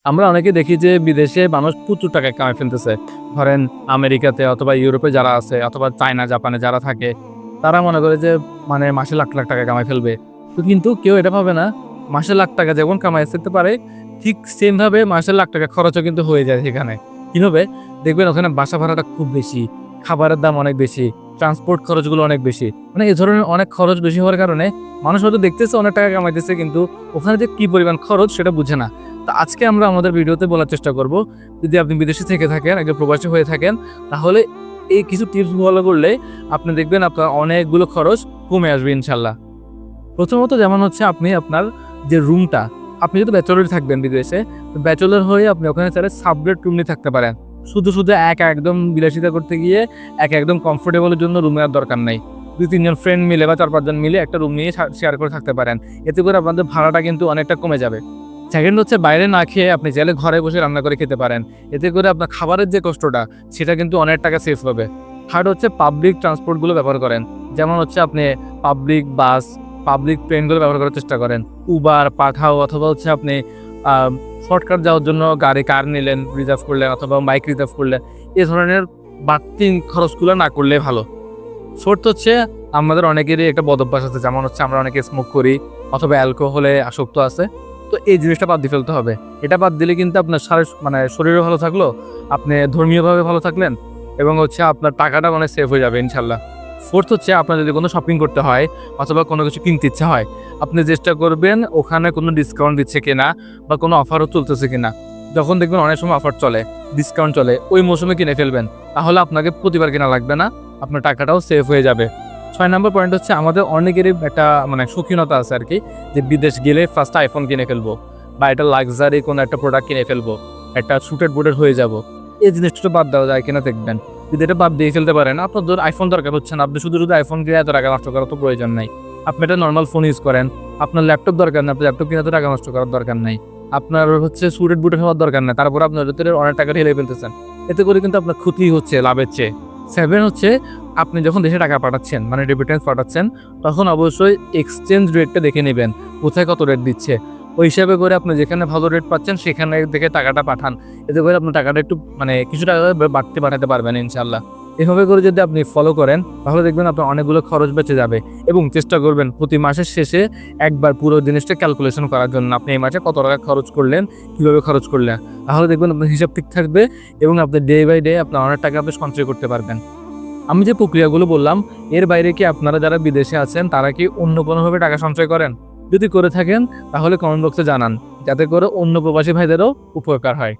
আমরা অনেকে দেখি যে বিদেশে মানুষ প্রচুর টাকা কামাই ফেলতেছে। ধরেন আমেরিকাতে অথবা ইউরোপে যারা আছে অথবা চায়না, জাপানে যারা থাকে, তারা মনে করে যে মানে মাসে লাখ, লাখ টাকা কামাই ফেলবে। তো কিন্তু কেউ এটা ভাবে না, মাসে লাখ টাকা যেমন কামাই ফেলতে পারে, ঠিক সেম ভাবে মাসে লাখ টাকা খরচও কিন্তু হয়ে যায় সেখানে। কিভাবে? দেখবেন ওখানে বাসা ভাড়াটা খুব বেশি, খাবারের দাম অনেক বেশি, ট্রান্সপোর্ট খরচগুলো অনেক বেশি। মানে এ ধরনের অনেক খরচ বেশি হওয়ার কারণে মানুষ হয়তো দেখতেছে অনেক টাকা কামাইতেছে, কিন্তু ওখানে যে কি পরিমাণ খরচ সেটা বুঝে না। তো আজকে আমরা আমাদের ভিডিওতে বলার চেষ্টা করব, যদি আপনি বিদেশে থেকে থাকেন, একজন প্রবাসী হয়ে থাকেন, তাহলে এই কিছু টিপস ফলো করলে আপনি দেখবেন আপনার অনেকগুলো খরচ কমে আসবে ইনশাল্লাহ। প্রথমত যেমন হচ্ছে আপনি আপনার যে রুমটা, আপনি যদি ব্যাচেলর থাকবেন বিদেশে, ব্যাচেলর হয়ে আপনি ওখানে চাইলে সাবলেট রুম নিয়ে থাকতে পারেন। শুধু একা একদম বিলাসিতা করতে গিয়ে একদম কমফোর্টেবলের জন্য রুম নেওয়ার দরকার নাই। ২-৩ জন ফ্রেন্ড মিলে বা ৪-৫ জন মিলে একটা রুম নিয়ে শেয়ার করে থাকতে পারেন। এতে করে আপনাদের ভাড়াটা কিন্তু অনেকটা কমে যাবে। সেকেন্ড হচ্ছে বাইরে না খেয়ে আপনি চাইলে ঘরে বসে রান্না করে খেতে পারেন। এতে করে আপনার খাবারের যে কষ্টটা, সেটা কিন্তু অনেক টাকা সেভ হবে। থার্ড হচ্ছে পাবলিক ট্রান্সপোর্টগুলো ব্যবহার করেন। যেমন হচ্ছে আপনি পাবলিক বাস, পাবলিক ট্রেনগুলো ব্যবহার করার চেষ্টা করেন। উবার, পাঠাও অথবা হচ্ছে আপনি শর্টকাট যাওয়ার জন্য কার নিলেন, রিজার্ভ করলেন অথবা বাইক রিজার্ভ করলেন। এ ধরনের বাড়তি খরচগুলো না করলে ভালো। ফোর্থ হচ্ছে আমাদের অনেকেরই একটা বদ অভ্যাস আছে, যেমন হচ্ছে আমরা অনেকে স্মোক করি অথবা অ্যালকোহলে আসক্ত আছে। তো এই জিনিসটা বাদ দিয়ে ফেলতে হবে। এটা বাদ দিলে কিন্তু আপনার মানে শরীরও ভালো থাকলো, আপনি ধর্মীয়ভাবে ভালো থাকলেন এবং হচ্ছে আপনার টাকাটা মানে সেভ হয়ে যাবে ইনশাল্লাহ। ফোর্থ হচ্ছে আপনার যদি কোনো শপিং করতে হয় অথবা কোনো কিছু কিনতে ইচ্ছা হয়, আপনি চেষ্টা করবেন ওখানে কোনো ডিসকাউন্ট দিচ্ছে কিনা বা কোনো অফারও চলতেছে কিনা। যখন দেখবেন অনেক সময় অফার চলে, ডিসকাউন্ট চলে, ওই মৌসুমে কিনে ফেলবেন। তাহলে আপনাকে প্রতিবার কেনা লাগবে না, আপনার টাকাটাও সেভ হয়ে যাবে। ৬ নম্বর পয়েন্ট হচ্ছে আমাদের অনেকেরই একটা মানে শৌখিনতা আছে আর কি, যে বিদেশ গেলে ফার্স্ট আইফোন কিনে ফেলবো বা এটা লাক্সারি কোনো একটা প্রোডাক্ট কিনে ফেলবো, একটা সুটেড বুটেড হয়ে যাব। এই জিনিসটা বাদ দেওয়া যায় কিনা দেখবেন। যদি এটা বাদ দিয়ে ফেলতে পারেন, আপনার ধর আইফোন দরকার হচ্ছে না, আপনি শুধু আইফোন কিনে এত টাকা নষ্ট করার তো প্রয়োজন নাই। আপনি একটা নর্মাল ফোন ইউজ করেন, আপনার ল্যাপটপ দরকার না, আপনার ল্যাপটপ কিনে এত টাকা নষ্ট করার দরকার নাই। আপনার হচ্ছে সুটেড বুটেড হওয়ার দরকার নাই, তারপর আপনার ভিতরে অনেক টাকা ঢেলে ফেলতেছেন। এতে করে কিন্তু আপনার ক্ষতি হচ্ছে লাভের চেয়ে। 7 হচ্ছে আপনি যখন দেশে টাকা পাঠাচ্ছেন, মানে রেমিটেন্স পাঠাচ্ছেন, তখন অবশ্যই এক্সচেঞ্জ রেটটা দেখে নেবেন, কোথায় কত রেট দিচ্ছে। ওই হিসাবে করে আপনি যেখানে ভালো রেট পাচ্ছেন সেখানে দেখে টাকাটা পাঠান। এতে করে আপনার টাকাটা একটু মানে কিছু টাকা বাড়তে পাঠাতে পারবেন ইনশাল্লাহ। এভাবে করে যদি আপনি ফলো করেন, তাহলে দেখবেন আপনার অনেকগুলো খরচ বেঁচে যাবে। এবং চেষ্টা করবেন প্রতি মাসের শেষে একবার পুরো জিনিসটা ক্যালকুলেশন করার জন্য, আপনি এই মাসে কত টাকা খরচ করলেন, কীভাবে খরচ করলেন। তাহলে দেখবেন আপনার হিসাব ঠিক থাকবে এবং আপনি ডে বাই ডে আপনার অনেক টাকা আপনি সঞ্চয় করতে পারবেন। আমি যে প্রক্রিয়াগুলো বললাম, এর বাইরে কি আপনারা যারা বিদেশে আছেন তারা কি অন্য কোনোভাবে টাকা সঞ্চয় করেন? যদি করে থাকেন তাহলে কমেন্ট বক্সে জানান, যাতে করে অন্য প্রবাসী ভাইদেরও উপকার হয়।